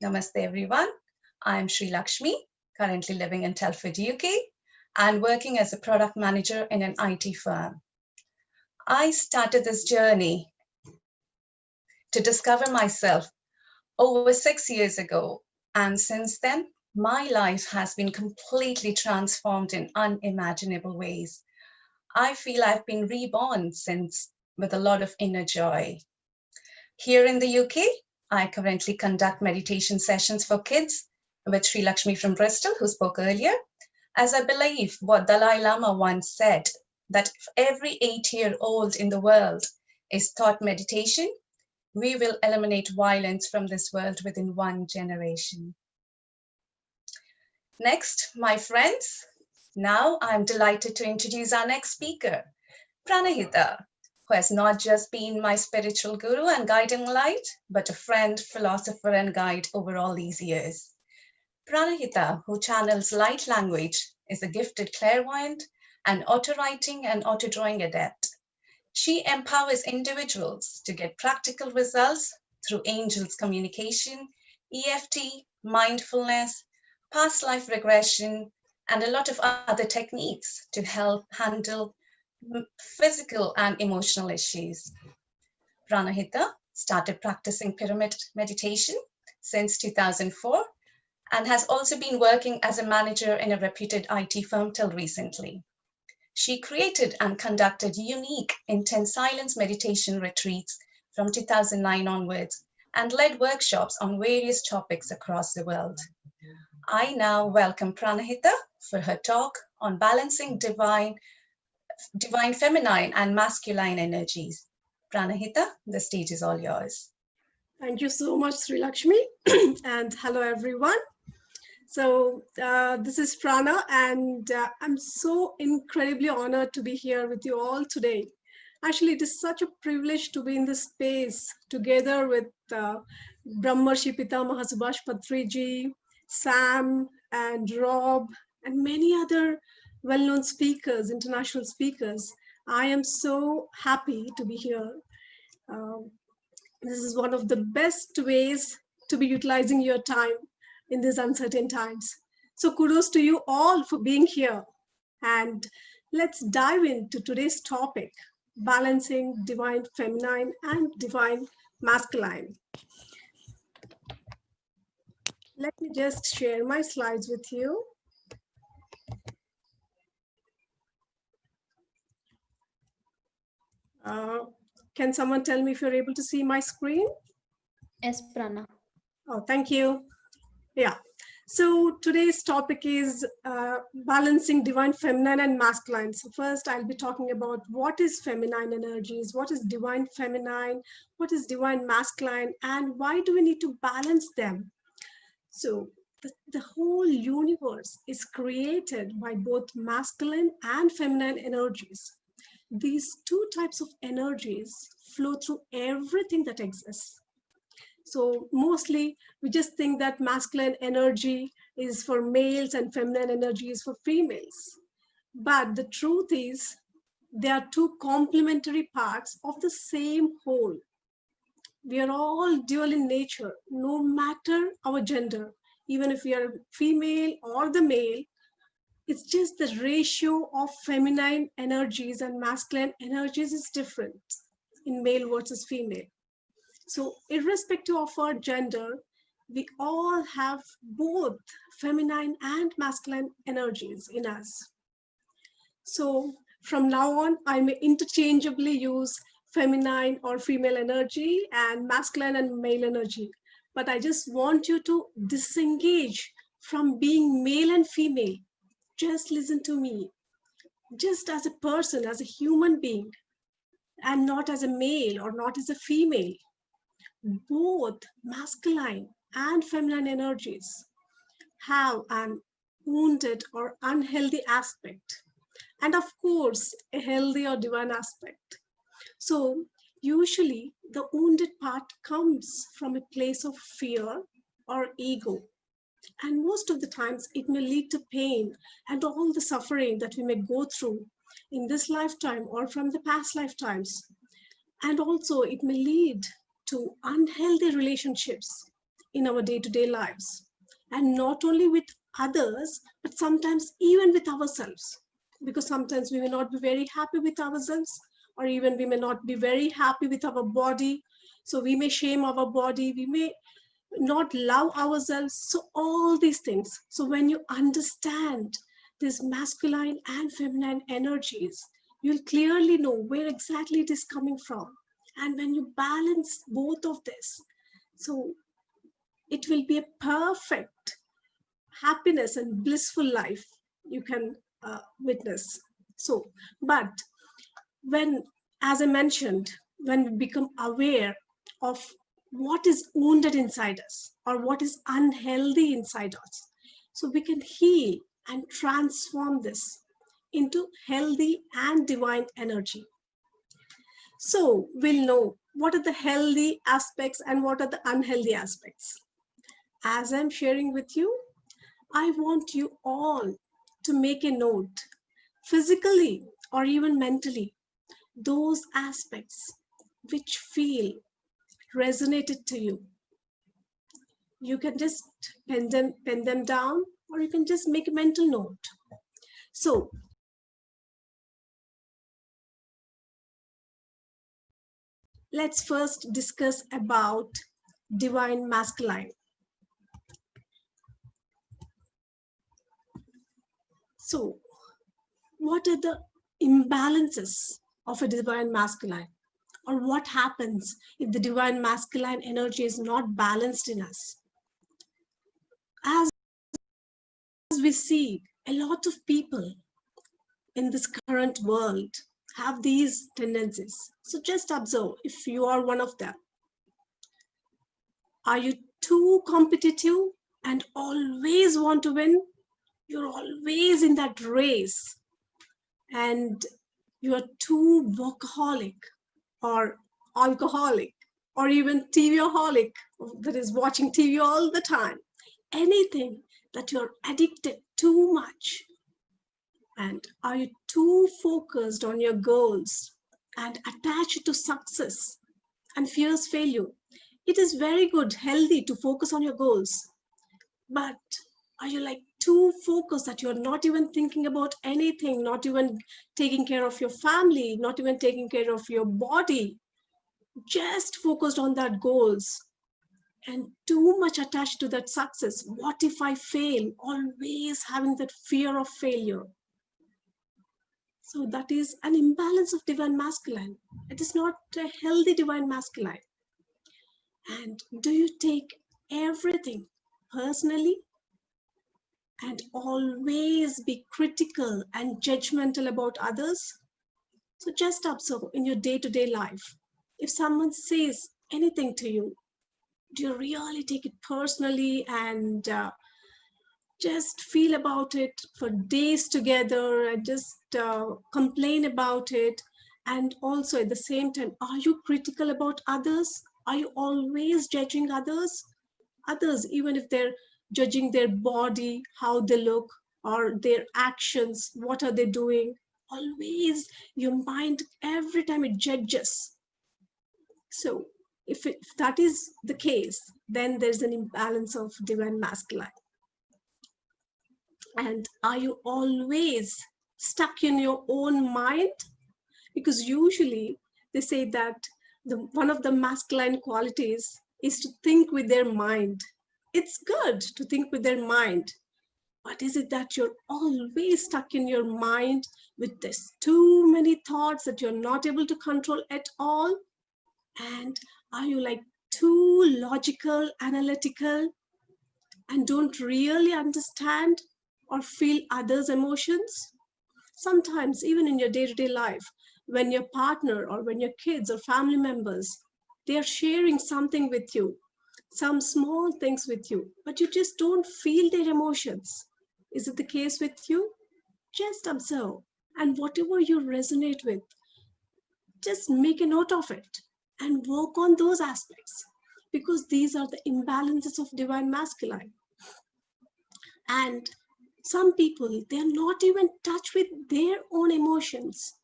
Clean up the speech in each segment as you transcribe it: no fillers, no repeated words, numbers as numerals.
Namaste everyone. I'm Shri Lakshmi, currently living in Telford, UK, and working as a product manager in an IT firm. I started this journey to discover myself over 6 years ago, and since then, my life has been completely transformed in unimaginable ways. I feel I've been reborn since with a lot of inner joy. Here in the UK, I currently conduct meditation sessions for kids with Shri Lakshmi from Bristol, who spoke earlier, as I believe what Dalai Lama once said, that if every 8-year-old in the world is taught meditation, we will eliminate violence from this world within 1 generation. Next, my friends, now I'm delighted to introduce our next speaker, Pranahitha, who has not just been my spiritual guru and guiding light, but a friend, philosopher, and guide over all these years. Pranahitha, who channels light language, is a gifted clairvoyant and autowriting and autodrawing adept. She empowers individuals to get practical results through angels communication, EFT, mindfulness, past life regression, and a lot of other techniques to help handle physical and emotional issues. Pranahitha started practicing pyramid meditation since 2004 and has also been working as a manager in a reputed IT firm till recently. She created and conducted unique intense silence meditation retreats from 2009 onwards and led workshops on various topics across the world. I now welcome Pranahitha for her talk on balancing divine feminine and masculine energies. Pranahitha, the stage is all yours. Thank you so much, Shri Lakshmi, and hello everyone. So this is Prana, and I'm so incredibly honored to be here with you all today. Actually, it is such a privilege to be in this space together with Brahmarshi Pitamaha Subhash Patriji, Sam, and Rob, and many other well-known speakers, international speakers. I am so happy to be here. This is one of the best ways to be utilizing your time in these uncertain times. So kudos to you all for being here. And let's dive into today's topic, balancing divine feminine and divine masculine. Let me just share my slides with you. Can someone tell me if you're able to see my screen? Yes, Prana. Oh, thank you. Yeah. So today's topic is balancing divine feminine and masculine. So first I'll be talking about what is feminine energies, what is divine feminine, what is divine masculine, and why do we need to balance them? So the whole universe is created by both masculine and feminine energies. These two types of energies flow through everything that exists. So mostly we just think that masculine energy is for males and feminine energy is for females. But the truth is they are two complementary parts of the same whole. We are all dual in nature, no matter our gender. Even if we are female or the male, it's just the ratio of feminine energies and masculine energies is different in male versus female. So irrespective of our gender, we all have both feminine and masculine energies in us. So from now on, I may interchangeably use feminine or female energy and masculine and male energy. But I just want you to disengage from being male and female. Just listen to me, just as a person, as a human being, and not as a male or not as a female. Both masculine and feminine energies have an wounded or unhealthy aspect, and of course, a healthy or divine aspect. So usually the wounded part comes from a place of fear or ego. And most of the times it may lead to pain and all the suffering that we may go through in this lifetime or from the past lifetimes. And also it may lead to unhealthy relationships in our day-to-day lives, and not only with others, but sometimes even with ourselves, because sometimes we may not be very happy with ourselves, or even we may not be very happy with our body. So we may shame our body, we may not love ourselves. So all these things. So when you understand these masculine and feminine energies, you'll clearly know where exactly it is coming from. And when you balance both of this, so it will be a perfect happiness and blissful life you can witness. So, but when, as I mentioned, when we become aware of what is wounded inside us or what is unhealthy inside us, so we can heal and transform this into healthy and divine energy. So we'll know what are the healthy aspects and what are the unhealthy aspects. As I'm sharing with you, I want you all to make a note, physically or even mentally, those aspects which feel resonated to you. You can just pen them down, or you can just make a mental note. So let's first discuss about divine masculine. So what are the imbalances of a divine masculine? Or what happens if the divine masculine energy is not balanced in us? As we see, a lot of people in this current world have these tendencies. So just observe if you are one of them. Are you too competitive and always want to win? You're always in that race, and you are too workaholic or alcoholic or even TV-aholic, that is watching TV all the time. Anything that you're addicted too much. And are you too focused on your goals and attached to success and fears failure? It is very good, healthy to focus on your goals. But are you like too focused that you're not even thinking about anything, not even taking care of your family, not even taking care of your body, just focused on that goals and too much attached to that success? What if I fail? Always having that fear of failure. So that is an imbalance of divine masculine. It is not a healthy divine masculine. And do you take everything personally and always be critical and judgmental about others? So just observe in your day-to-day life. If someone says anything to you, do you really take it personally and just feel about it for days together and just complain about it? And also at the same time, are you critical about others? Are you always judging others? Others, even if they're judging their body, how they look, or their actions, what are they doing? Always your mind, every time it judges. So if that is the case, then there's an imbalance of divine masculine. And are you always stuck in your own mind? Because usually they say that one of the masculine qualities is to think with their mind. It's good to think with their mind, but is it that you're always stuck in your mind with this too many thoughts that you're not able to control at all? And are you like too logical, analytical, and don't really understand or feel others' emotions? Sometimes even in your day-to-day life, when your partner or when your kids or family members, they are sharing something with you, some small things with you, but you just don't feel their emotions. Is it the case with you? Just observe, and whatever you resonate with, just make a note of it and work on those aspects, because these are the imbalances of divine masculine. And some people, they're not even in touch with their own emotions.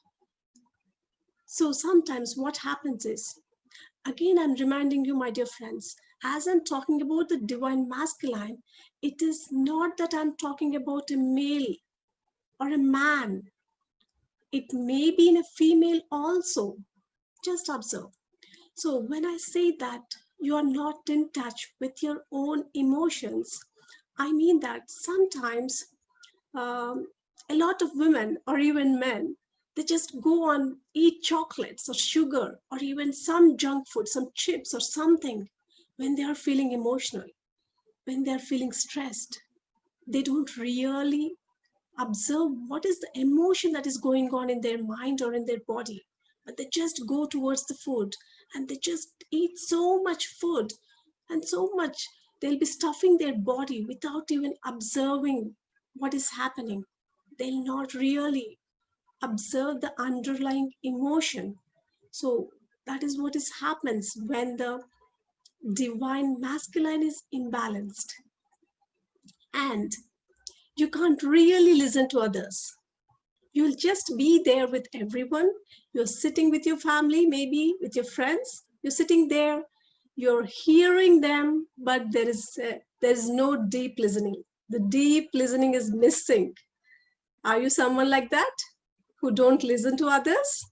So sometimes what happens is, again, I'm reminding you, my dear friends, as I'm talking about the divine masculine, it is not that I'm talking about a male or a man. It may be in a female also. Just observe. So when I say that you are not in touch with your own emotions, I mean that sometimes a lot of women or even men, they just go on eat chocolates or sugar or even some junk food, some chips or something when they are feeling emotional, when they are feeling stressed. They don't really observe what is the emotion that is going on in their mind or in their body, but they just go towards the food and they just eat so much food and so much they'll be stuffing their body without even observing what is happening. They'll not really observe the underlying emotion. So that is what is happens when the divine masculine is imbalanced, and you can't really listen to others. You'll just be there with everyone. You're sitting with your family, maybe with your friends. You're sitting there, you're hearing them, but there is no deep listening. The deep listening is missing. Are you someone like that who don't listen to others?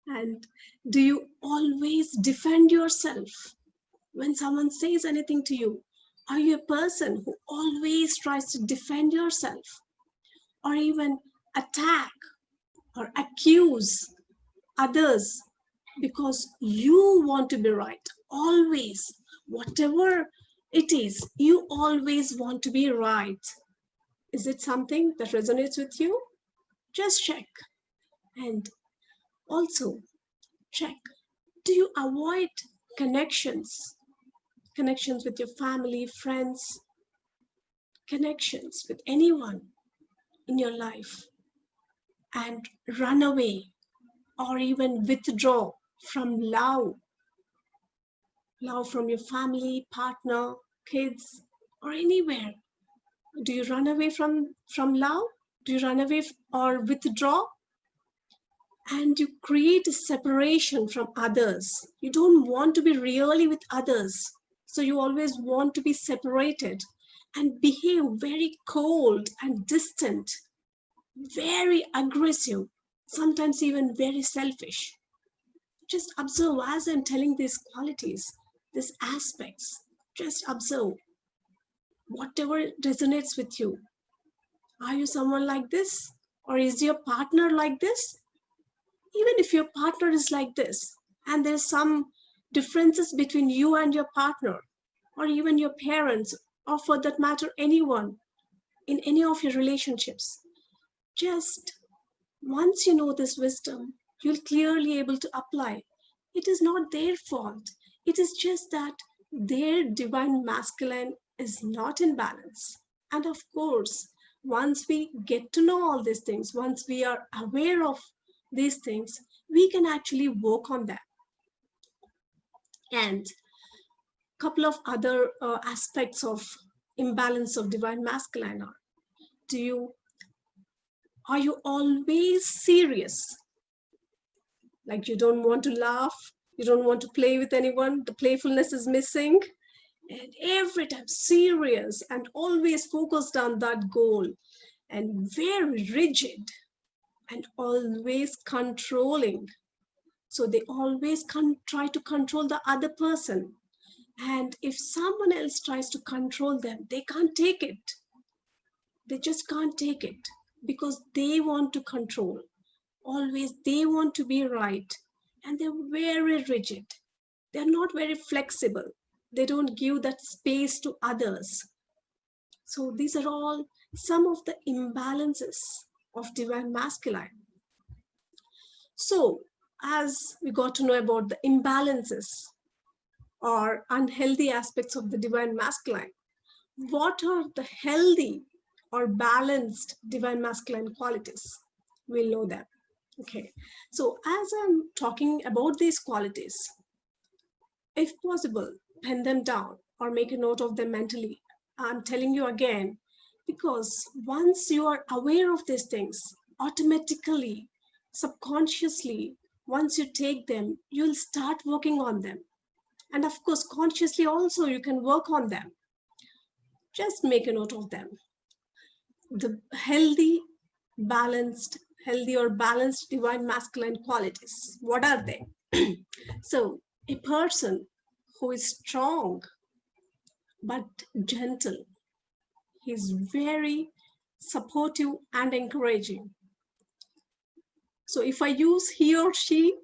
And do you always defend yourself when someone says anything to you? Are you a person who always tries to defend yourself or even attack or accuse others because you want to be right? Always, whatever it is, you always want to be right. Is it something that resonates with you? Just check. And also check, do you avoid connections? Connections with your family, friends, connections with anyone in your life, and run away or even withdraw from love from your family, partner, kids, or anywhere? Do you run away from love? Do you run away or withdraw? And you create a separation from others. You don't want to be really with others, so you always want to be separated and behave very cold and distant, very aggressive, sometimes even very selfish. Just observe as I'm telling these qualities, these aspects. Just observe whatever resonates with you. Are you someone like this? Or is your partner like this? Even if your partner is like this, and there's some differences between you and your partner, or even your parents, or for that matter, anyone in any of your relationships, just once you know this wisdom, you'll clearly able to apply. It is not their fault. It is just that their divine masculine is not in balance. And of course, once we get to know all these things, once we are aware of these things, we can actually work on that. And a couple of other aspects of imbalance of divine masculine are, are you always serious? Like you don't want to laugh, you don't want to play with anyone, the playfulness is missing, and every time serious and always focused on that goal, and very rigid and always controlling. So they always try to control the other person. And if someone else tries to control them, they can't take it. They just can't take it because they want to control. Always they want to be right. And they're very rigid. They're not very flexible. They don't give that space to others. So these are all some of the imbalances of divine masculine. So as we got to know about the imbalances or unhealthy aspects of the divine masculine, what are the healthy or balanced divine masculine qualities? We'll know them. Okay, so as I'm talking about these qualities, if possible, pen them down or make a note of them mentally. I'm telling you again, because once you are aware of these things, automatically, subconsciously, once you take them, you'll start working on them. And of course, consciously also, you can work on them. Just make a note of them. The healthy or balanced divine masculine qualities. What are they? So, a person who is strong but gentle. He's very supportive and encouraging. So if I use he or she,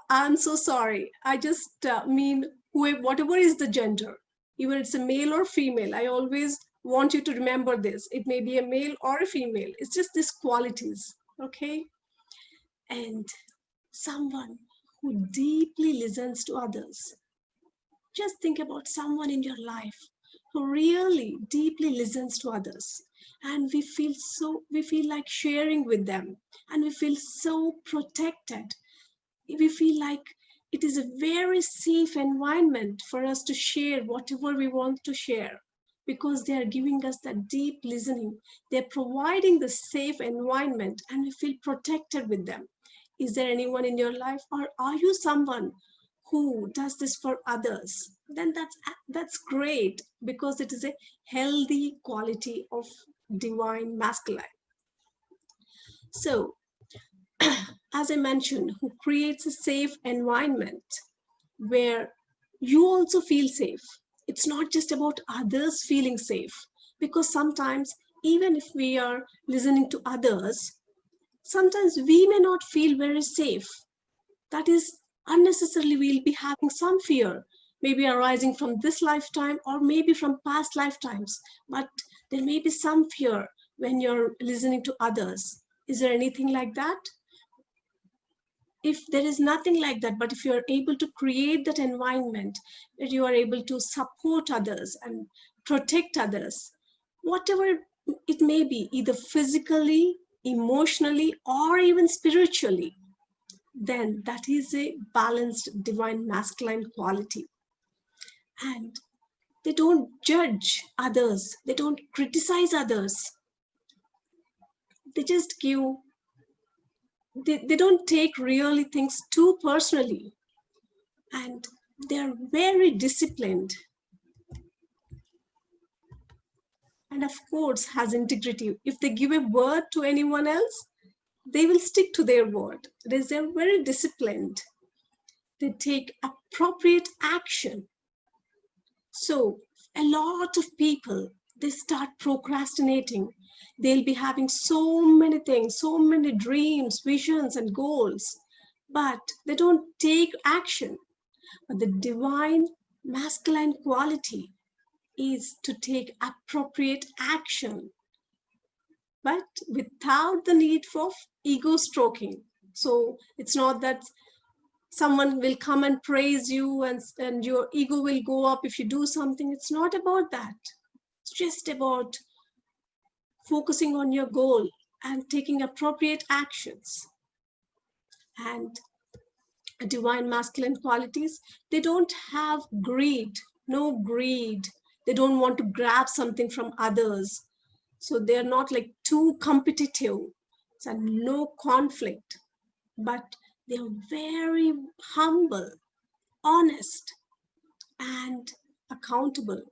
I'm so sorry. I just mean whatever is the gender, even it's a male or female. I always want you to remember this. It may be a male or a female. It's just these qualities, okay? And someone who deeply listens to others. Just think about someone in your life who really deeply listens to others, and we feel like sharing with them, and we feel so protected. We feel like it is a very safe environment for us to share whatever we want to share, because they are giving us that deep listening. They're providing the safe environment, and we feel protected with them. Is there anyone in your life, or are you someone who does this for others? Then that's great, because it is a healthy quality of divine masculine. So as I mentioned, who creates a safe environment where you also feel safe. It's not just about others feeling safe, because sometimes even if we are listening to others, sometimes we may not feel very safe. That is unnecessarily, we'll be having some fear, maybe arising from this lifetime or maybe from past lifetimes, but there may be some fear when you're listening to others. Is there anything like that? If there is nothing like that, but if you are able to create that environment where you are able to support others and protect others, whatever it may be, either physically, emotionally, or even spiritually, then that is a balanced divine masculine quality. And they don't judge others, they don't criticize others, they just give, they don't take really things too personally, and they're very disciplined, and of course has integrity. If they give a word to anyone else, they will stick to their word. They're very disciplined. They take appropriate action. So a lot of people, they start procrastinating. They'll be having so many things, so many dreams, visions, and goals, but they don't take action. But the divine masculine quality is to take appropriate action, but without the need for ego stroking. So it's not that someone will come and praise you and your ego will go up if you do something. It's not about that. It's just about focusing on your goal and taking appropriate actions. And divine masculine qualities, they don't have greed, no greed. They don't want to grab something from others. So they're not like too competitive. So no conflict, but they're very humble, honest, and accountable.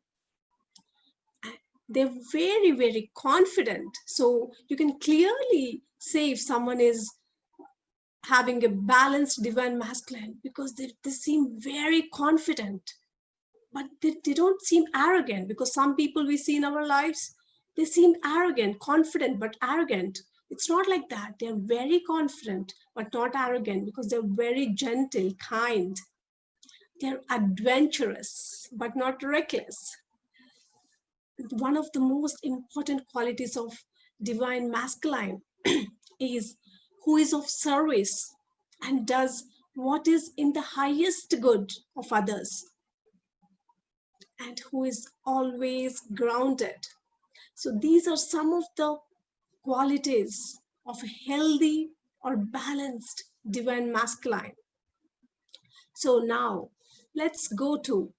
They're very, very confident. So you can clearly say if someone is having a balanced divine masculine, because they seem very confident, but they don't seem arrogant, because some people we see in our lives, they seem arrogant, confident, but arrogant. It's not like that. They're very confident, but not arrogant, because they're very gentle, kind. They're adventurous, but not reckless. One of the most important qualities of divine masculine is who is of service and does what is in the highest good of others, and who is always grounded. So these are some of the qualities of a healthy or balanced divine masculine. So now let's go to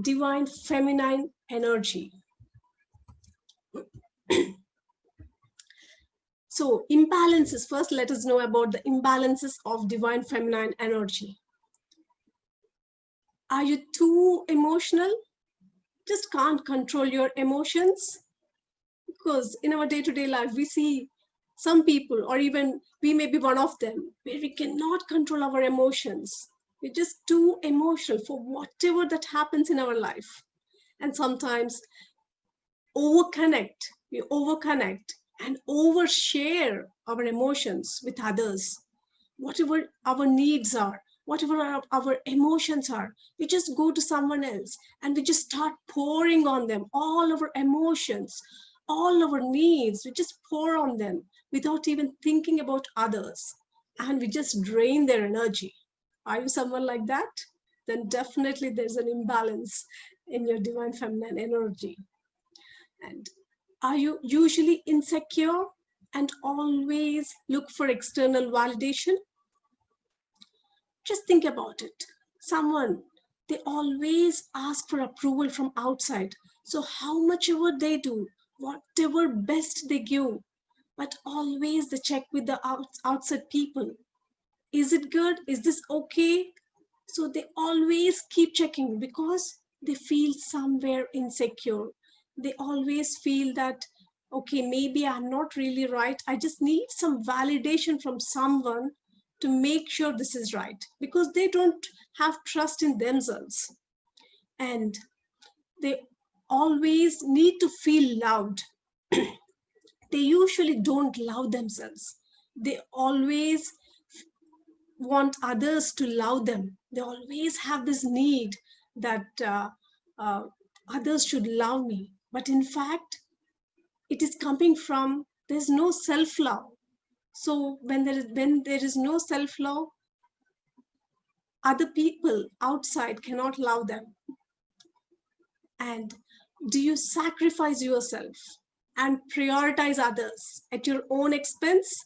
divine feminine energy. So imbalances, first let us know about the imbalances of divine feminine energy. Are you too emotional? Just can't control your emotions? Because in our day-to-day life, we see some people, or even we may be one of them, where we cannot control our emotions. We're just too emotional for whatever that happens in our life. And sometimes we overconnect and overshare our emotions with others. Whatever our needs are, whatever our emotions are, we just go to someone else and we just start pouring on them all our emotions, all our needs. We just pour on them without even thinking about others, and we just drain their energy. Are you someone like that? Then definitely there's an imbalance in your divine feminine energy. And are you usually insecure and always look for external validation? Just think about it. Someone, they always ask for approval from outside. So how much ever they do, whatever best they give, but always they check with the outside people. Is it good? Is this okay? So they always keep checking because they feel somewhere insecure. They always feel that, okay, maybe I'm not really right. I just need some validation from someone to make sure this is right, because they don't have trust in themselves. And they always need to feel loved. They usually don't love themselves. They always want others to love them. They always have this need that uh, others should love me. But in fact, it is coming from there's no self-love. So when there is no self-love, other people outside cannot love them. And do you sacrifice yourself and prioritize others at your own expense?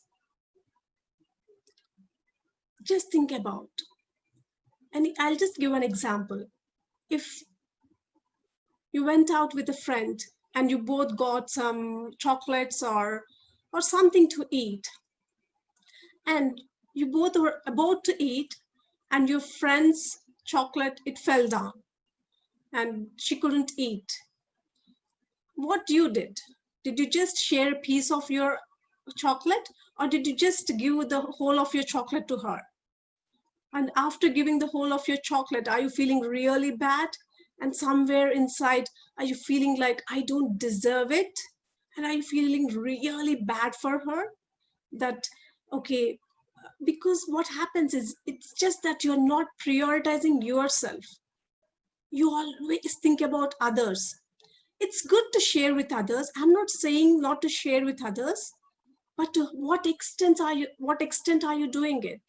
Just think about. And I'll just give an example. If you went out with a friend and you both got some chocolates or something to eat, and you both were about to eat, and your friend's chocolate, it fell down and she couldn't eat. What you did you just share a piece of your chocolate, or did you just give the whole of your chocolate to her? And after giving the whole of your chocolate, are you feeling really bad? And somewhere inside, are you feeling like, I don't deserve it? And are you feeling really bad for her? That, okay, because what happens is, it's just that you're not prioritizing yourself. You always think about others. It's good to share with others. I'm not saying not to share with others, but to what extent are you doing it?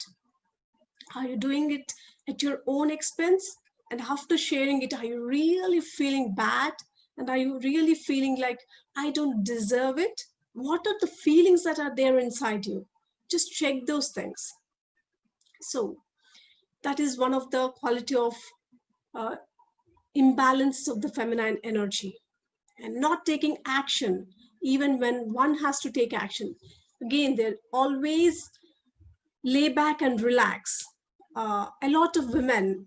Are you doing it at your own expense? And after sharing it, are you really feeling bad? And are you really feeling like, I don't deserve it? What are the feelings that are there inside you? Just check those things. So that is one of the quality of imbalance of the feminine energy, and not taking action even when one has to take action. Again, they're always lay back and relax. A lot of women,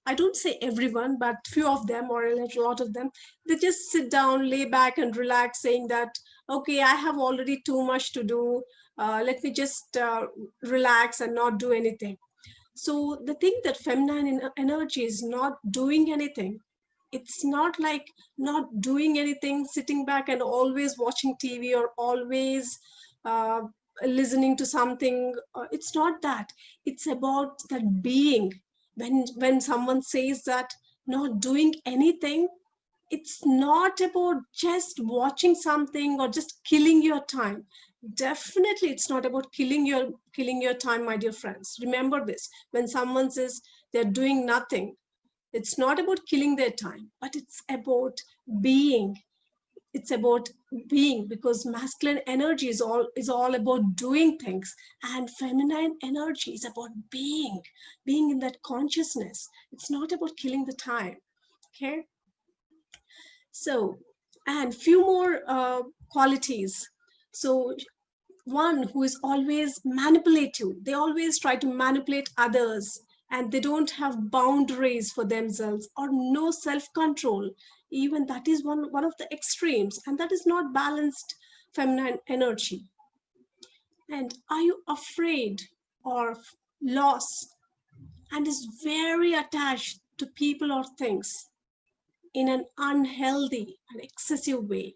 I don't say everyone, but few of them, or a lot of them, they just sit down, lay back and relax, saying that, okay, I have already too much to do. Let me just relax and not do anything. So the thing that feminine energy is not doing anything. It's not like not doing anything, sitting back and always watching TV, or always uh, listening to something. It's not that. It's about that being. When someone says that not doing anything, it's not about just watching something or just killing your time. Definitely it's not about killing your time, my dear friends. Remember this. When someone says they're doing nothing, it's not about killing their time, but it's about being. It's about being, because masculine energy is all about doing things, and feminine energy is about being in that consciousness. It's not about killing the time. Okay. So, and few more qualities. So one who is always manipulative. They always try to manipulate others and they don't have boundaries for themselves or no self-control. Even that is one of the extremes, and that is not balanced feminine energy. And are you afraid of loss and is very attached to people or things in an unhealthy and excessive way?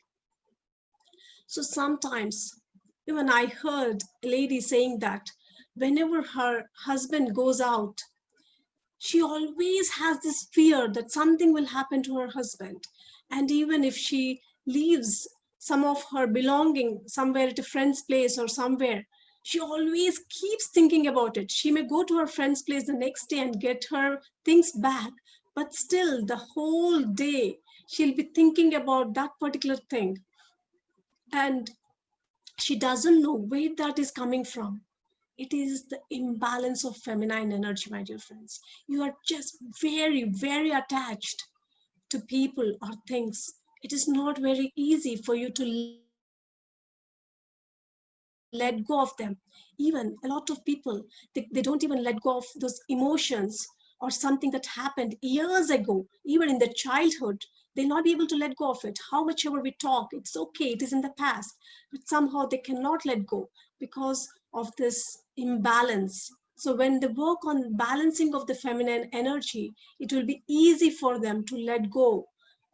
So sometimes, even I heard a lady saying that whenever her husband goes out, she always has this fear that something will happen to her husband. And even if she leaves some of her belonging somewhere at a friend's place or somewhere, she always keeps thinking about it. She may go to her friend's place the next day and get her things back, but still the whole day she'll be thinking about that particular thing. And she doesn't know where that is coming from. It is the imbalance of feminine energy, my dear friends. You are just very, very attached to people or things. It is not very easy for you to let go of them. Even a lot of people, they don't even let go of those emotions or something that happened years ago, even in their childhood. They'll not be able to let go of it. How much ever we talk, it's okay, it is in the past. But somehow they cannot let go because of this imbalance. So when they work on balancing of the feminine energy, it will be easy for them to let go.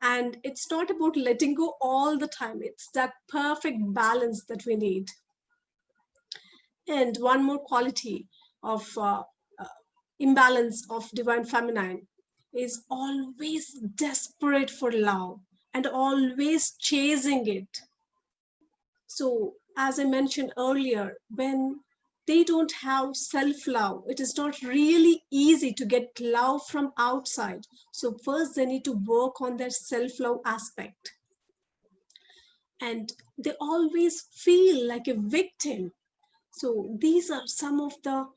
And it's not about letting go all the time. It's that perfect balance that we need. And one more quality of imbalance of divine feminine is always desperate for love and always chasing it. So, as I mentioned earlier, when they don't have self love, it is not really easy to get love from outside. So, first, they need to work on their self love aspect. And they always feel like a victim. So, these are some of the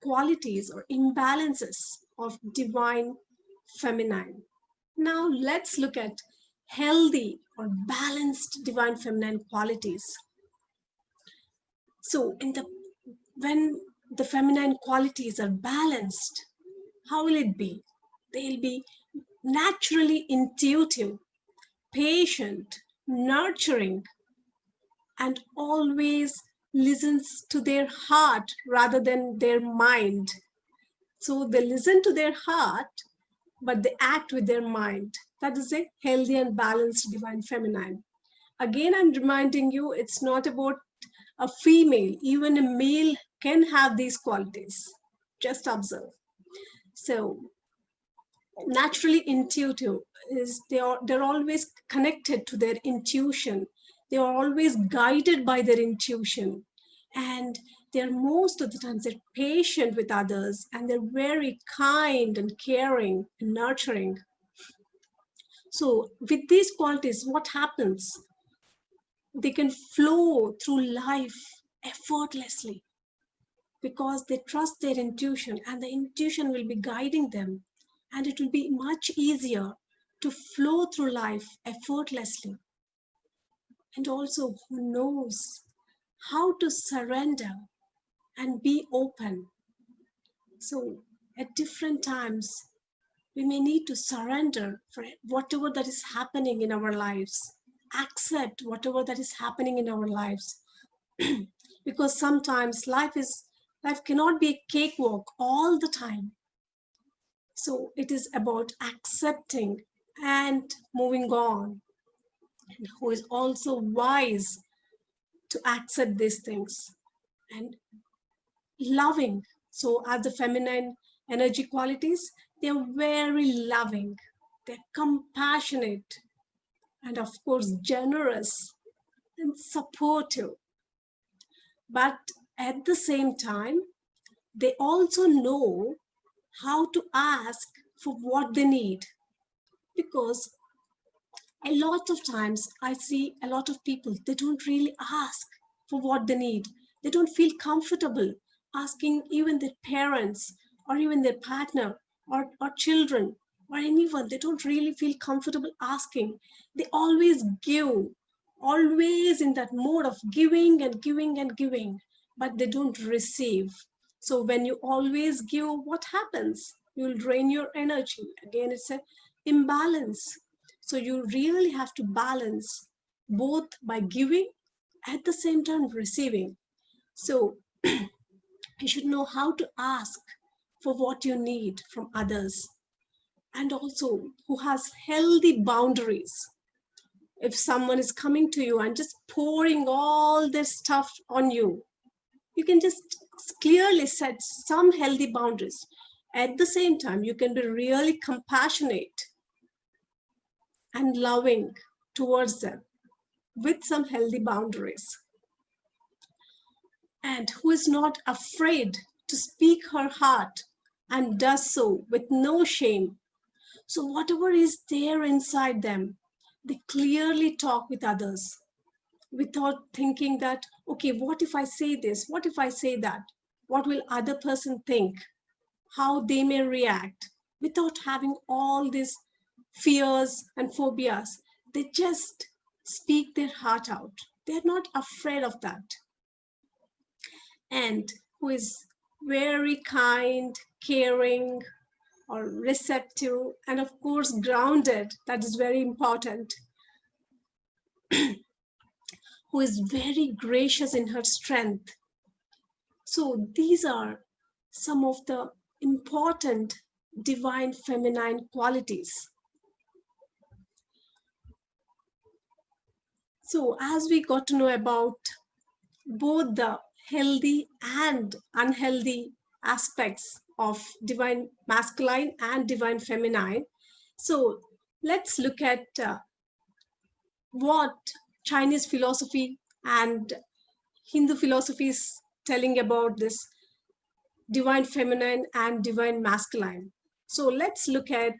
qualities or imbalances of divine feminine. Now, let's look at healthy or balanced divine feminine qualities. So, when the feminine qualities are balanced, how will it be? They'll be naturally intuitive, patient, nurturing, and always listens to their heart rather than their mind. So they listen to their heart, but they act with their mind. That is a healthy and balanced divine feminine. Again, I'm reminding you, it's not about a female. Even a male can have these qualities. Just observe. So naturally intuitive is they're always connected to their intuition. They are always guided by their intuition, and they're most of the times they're patient with others, and they're very kind and caring and nurturing. So with these qualities, what happens? They can flow through life effortlessly because they trust their intuition, and the intuition will be guiding them, and it will be much easier to flow through life effortlessly. And also, who knows how to surrender and be open. So at different times, we may need to surrender for whatever that is happening in our lives, accept whatever that is happening in our lives. Because sometimes life cannot be a cakewalk all the time. So it is about accepting and moving on, and who is also wise to accept these things and loving. So as the feminine energy qualities, they're very loving, they're compassionate, and of course generous and supportive. But at the same time, they also know how to ask for what they need. Because a lot of times I see a lot of people, they don't really ask for what they need. They don't feel comfortable asking even their parents or even their partner or children or anyone. They don't really feel comfortable asking. They always give, always in that mode of giving and giving and giving, but they don't receive. So when you always give, what happens? You'll drain your energy. Again, it's an imbalance. So you really have to balance both by giving at the same time receiving. So you should know how to ask for what you need from others, and also who has healthy boundaries. If someone is coming to you and just pouring all this stuff on you, you can just clearly set some healthy boundaries. At the same time, you can be really compassionate and loving towards them with some healthy boundaries. And who is not afraid to speak her heart and does so with no shame. So whatever is there inside them, they clearly talk with others without thinking that, okay, what if I say this? What if I say that? What will other person think? How they may react? Without having all these fears and phobias, they just speak their heart out. They're not afraid of that. And who is very kind, caring, or receptive, and of course grounded. That is very important. Who is very gracious in her strength. So these are some of the important divine feminine qualities. So as we got to know about both the healthy and unhealthy aspects of divine masculine and divine feminine, so let's look at what Chinese philosophy and Hindu philosophy is telling about this divine feminine and divine masculine. So let's look at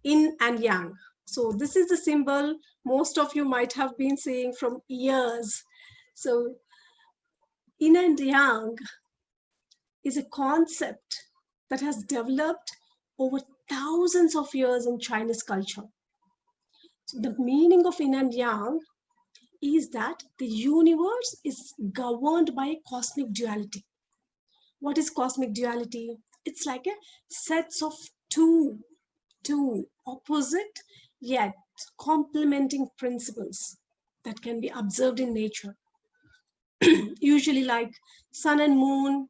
yin and yang. So this is the symbol most of you might have been seeing from years. So yin and yang is a concept that has developed over thousands of years in Chinese culture. So the meaning of yin and yang is that the universe is governed by a cosmic duality. What is cosmic duality? It's like a sets of two opposite yet complementing principles that can be observed in nature. Usually like sun and moon,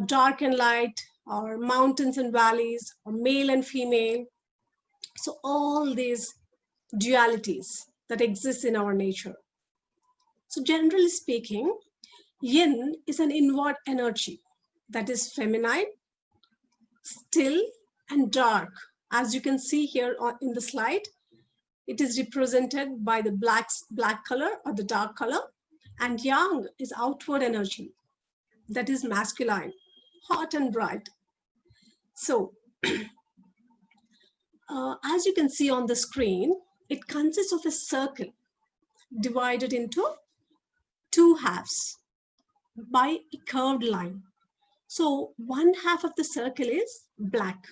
dark and light, or mountains and valleys, or male and female. So all these dualities that exist in our nature. So generally speaking, yin is an inward energy that is feminine, still, and dark. As you can see here in the slide, it is represented by the black color or the dark color, and yang is outward energy that is masculine, hot and bright. So as you can see on the screen, it consists of a circle divided into two halves by a curved line. So one half of the circle is black.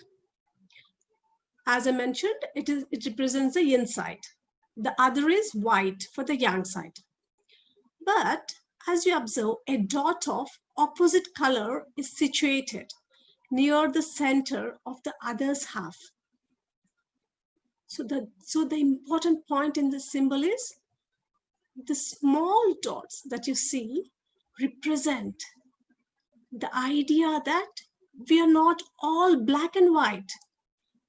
As I mentioned, it represents the yin side. The other is white for the yang side. But as you observe, a dot of opposite color is situated near the center of the other's half. So the important point in this symbol is the small dots that you see represent the idea that we are not all black and white.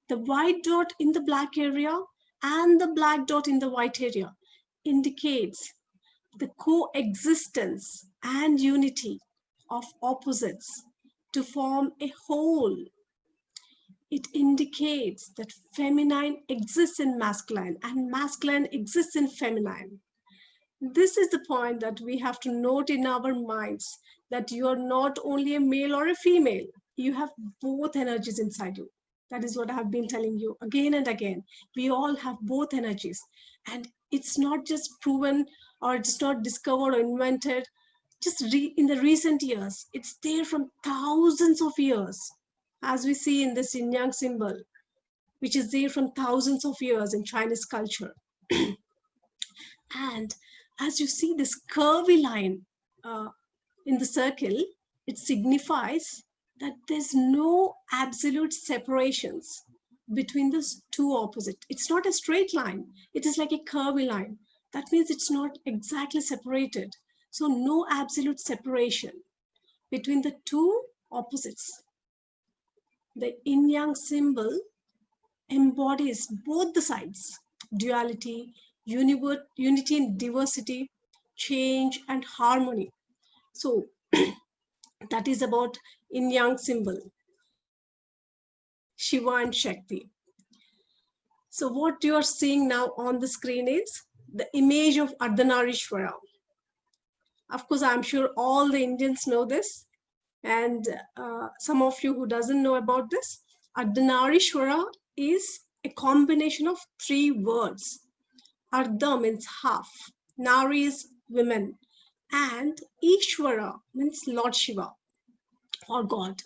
The white dot in the black area and the black dot in the white area indicates the coexistence and unity of opposites to form a whole. It indicates that feminine exists in masculine and masculine exists in feminine. This is the point that we have to note in our minds, that you are not only a male or a female, you have both energies inside you. That is what I have been telling you again and again. We all have both energies, and it's not just proven or just not discovered or invented just in the recent years. It's there from thousands of years, as we see in this yin yang symbol, which is there from thousands of years in Chinese culture. And as you see this curvy line in the circle, it signifies that there's no absolute separations between those two opposites. It's not a straight line. It is like a curvy line. That means it's not exactly separated. So no absolute separation between the two opposites. The yin-yang symbol embodies both the sides, duality, unity and diversity, change and harmony. So that is about yin-yang symbol, Shiva and Shakti. So what you are seeing now on the screen is the image of Ardhanarishwara. Of course, I'm sure all the Indians know this. And some of you who doesn't know about this, Ardhanarishwara is a combination of 3 words. Ardha means half, Nari is women, and Ishwara means Lord Shiva or God,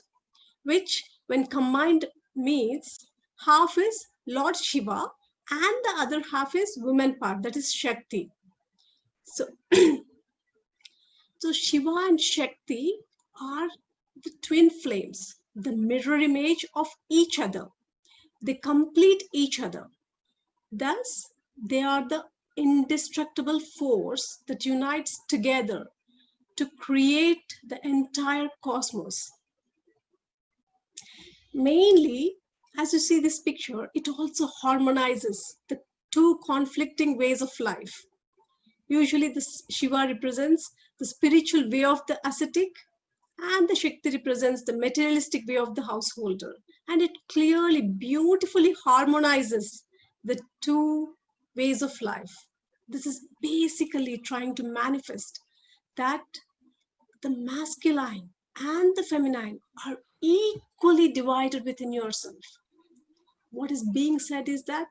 which when combined means half is Lord Shiva and the other half is women part, that is Shakti. So, so Shiva and Shakti are the twin flames, the mirror image of each other. They complete each other. Thus, they are the indestructible force that unites together to create the entire cosmos. Mainly, as you see this picture, it also harmonizes the 2 conflicting ways of life. Usually, the Shiva represents the spiritual way of the ascetic, and the Shakti represents the materialistic way of the householder. And it clearly, beautifully harmonizes the 2 ways of life. This is basically trying to manifest that the masculine and the feminine are equally divided within yourself. What is being said is that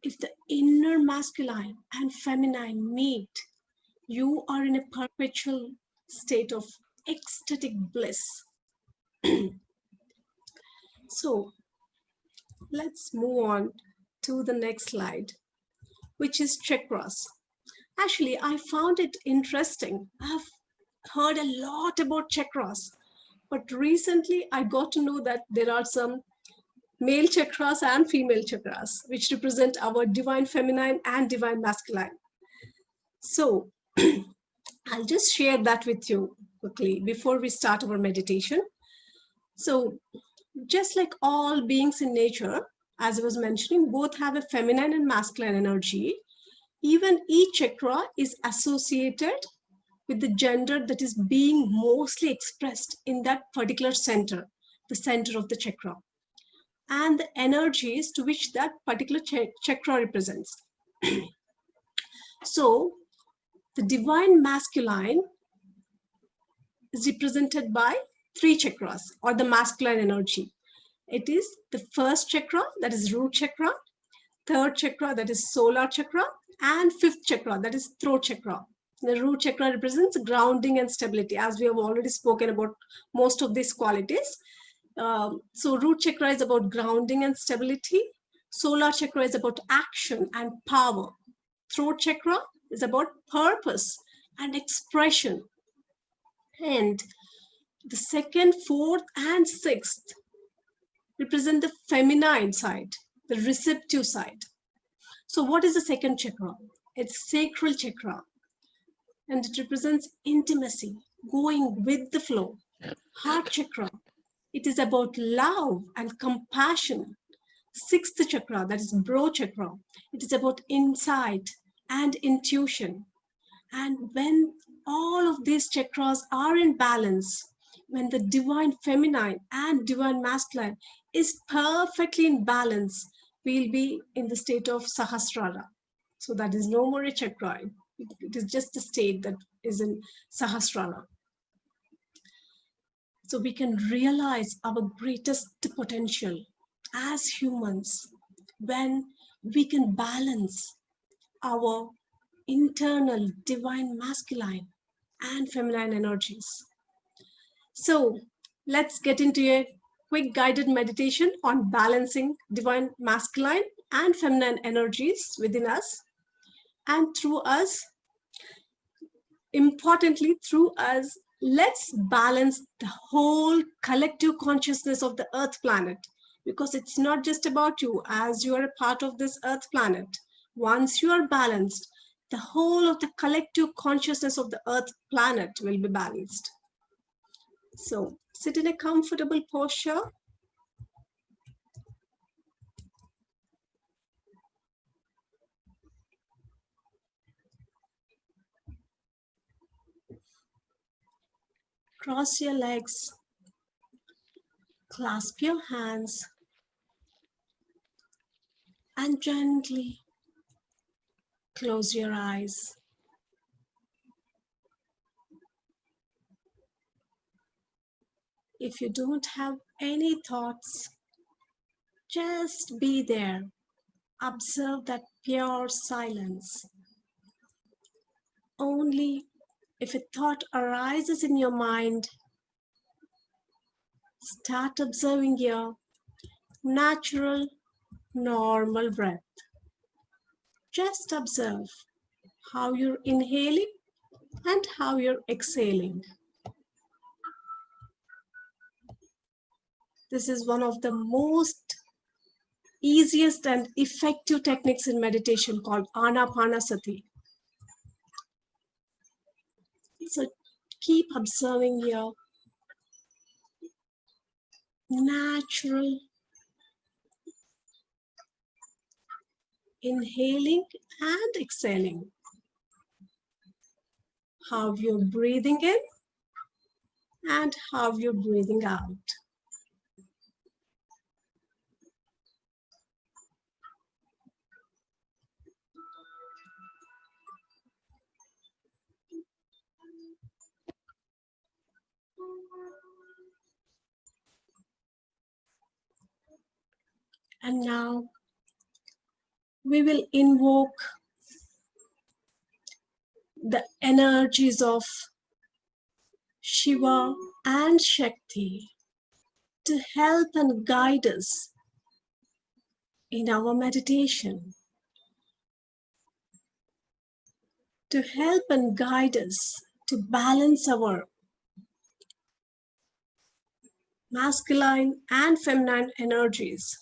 if the inner masculine and feminine meet, you are in a perpetual state of ecstatic bliss. So let's move on to the next slide, which is chakras. Actually, I found it interesting. I've heard a lot about chakras, but recently I got to know that there are some male chakras and female chakras, which represent our divine feminine and divine masculine. So I'll just share that with you quickly before we start our meditation. So just like all beings in nature, as I was mentioning, both have a feminine and masculine energy. Even each chakra is associated with the gender that is being mostly expressed in that particular center, the center of the chakra, and the energies to which that particular chakra represents. So the divine masculine is represented by 3 chakras, or the masculine energy. It is the first chakra, that is root chakra, third chakra, that is solar chakra, and 5th chakra, that is throat chakra. The root chakra represents grounding and stability, as we have already spoken about most of these qualities. So root chakra is about grounding and stability. Solar chakra is about action and power. Throat chakra is about purpose and expression. And the 2nd, 4th, and 6th represent the feminine side, the receptive side. So what is the 2nd chakra? It's sacral chakra, and it represents intimacy, going with the flow. Heart chakra, it is about love and compassion. 6th chakra, that is brow chakra, it is about insight and intuition. And when all of these chakras are in balance, when the divine feminine and divine masculine is perfectly in balance, we'll be in the state of Sahasrara. So that is no more a chakra. It is just a state that is in Sahasrara. So we can realize our greatest potential as humans when we can balance our internal divine masculine and feminine energies. So let's get into a quick guided meditation on balancing divine masculine and feminine energies within us and through us. Importantly, through us let's balance the whole collective consciousness of the Earth planet, because it's not just about you as you are a part of this Earth planet. Once you are balanced, the whole of the collective consciousness of the Earth planet will be balanced. So sit in a comfortable posture. Cross your legs, clasp your hands, and gently close your eyes. If you don't have any thoughts, just be there. Observe that pure silence. Only if a thought arises in your mind, start observing your natural, normal breath. Just observe how you're inhaling and how you're exhaling. This is one of the most easiest and effective techniques in meditation called Anapanasati. So keep observing your natural inhaling and exhaling. How you're breathing in and how you're breathing out. And now we will invoke the energies of Shiva and Shakti to help and guide us in our meditation, to help and guide us to balance our masculine and feminine energies.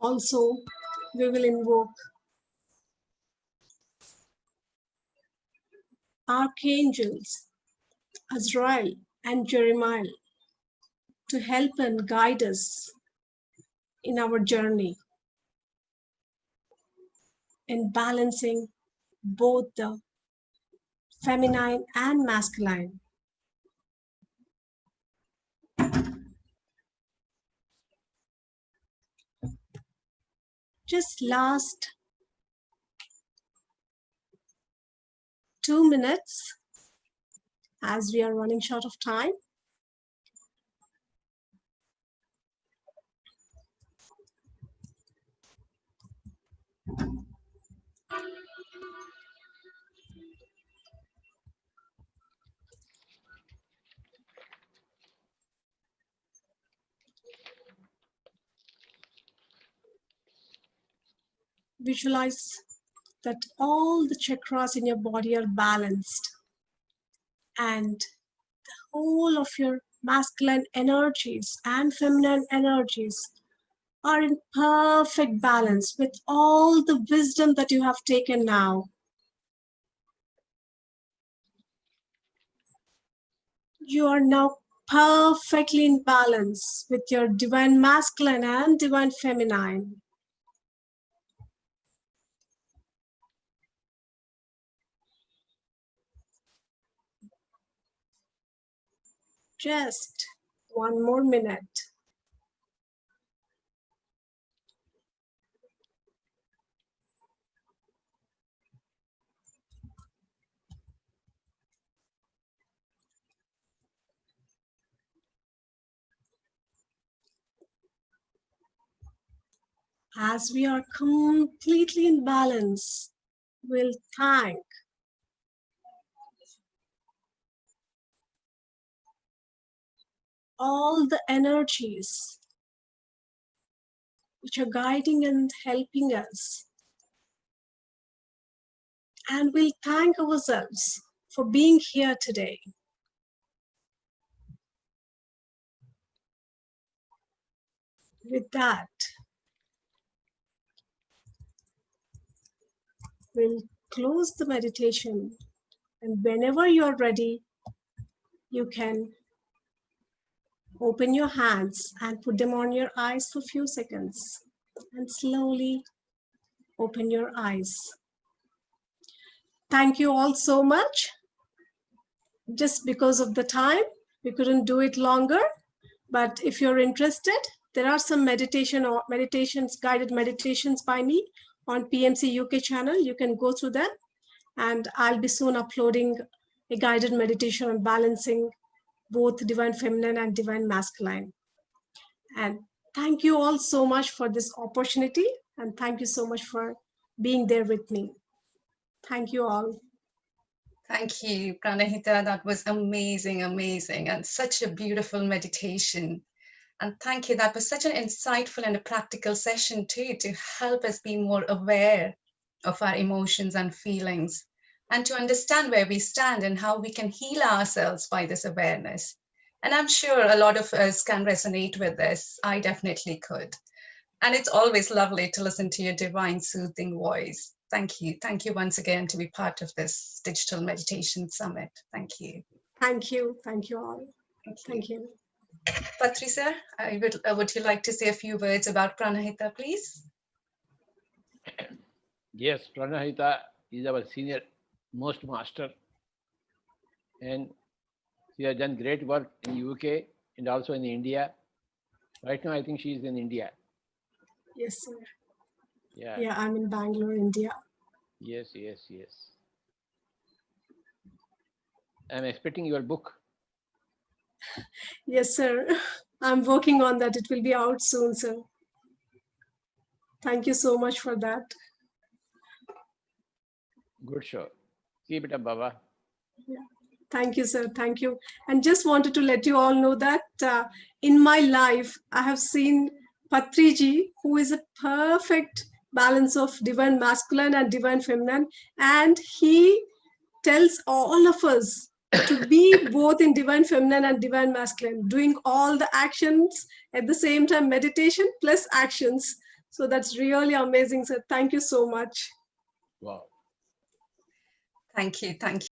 Also, we will invoke archangels Azrael and Jeremiah to help and guide us in our journey in balancing both the feminine and masculine. Just last 2 minutes as we are running short of time. Visualize that all the chakras in your body are balanced and the whole of your masculine energies and feminine energies are in perfect balance with all the wisdom that you have taken now. You are now perfectly in balance with your divine masculine and divine feminine. Just 1 more minute. As we are completely in balance, we'll thank all the energies which are guiding and helping us. And we'll thank ourselves for being here today. With that, we'll close the meditation. And whenever you're ready, you can open your hands and put them on your eyes for a few seconds. And slowly open your eyes. Thank you all so much. Just because of the time, we couldn't do it longer. But if you're interested, there are some guided meditations by me on PMC UK channel. You can go through them. And I'll be soon uploading a guided meditation on balancing both divine feminine and divine masculine. And thank you all so much for this opportunity. And thank you so much for being there with me. Thank you all. Thank you, Pranahitha. That was amazing, amazing, and such a beautiful meditation. And thank you. That was such an insightful and a practical session too, to help us be more aware of our emotions and feelings, and to understand where we stand and how we can heal ourselves by this awareness. And I'm sure a lot of us can resonate with this. I definitely could. And it's always lovely to listen to your divine, soothing voice. Thank you. Thank you once again to be part of this digital meditation summit. Thank you. Thank you. Thank you all. Thank you. Patri sir, would you like to say a few words about Pranahitha, please? Yes, Pranahitha is our senior most master, and she has done great work in UK and also in India. Right now, I think she is in India. Yes, sir. Yeah. Yeah, I'm in Bangalore, India. Yes. I'm expecting your book. Yes, sir. I'm working on that. It will be out soon, sir. Thank you so much for that. Good show. Keep it up, Baba. Yeah. Thank you, sir. Thank you. And just wanted to let you all know that in my life, I have seen Patriji, who is a perfect balance of divine masculine and divine feminine. And he tells all of us to be both in divine feminine and divine masculine, doing all the actions at the same time, meditation plus actions. So that's really amazing, sir. Thank you so much. Wow. Thank you. Thank you.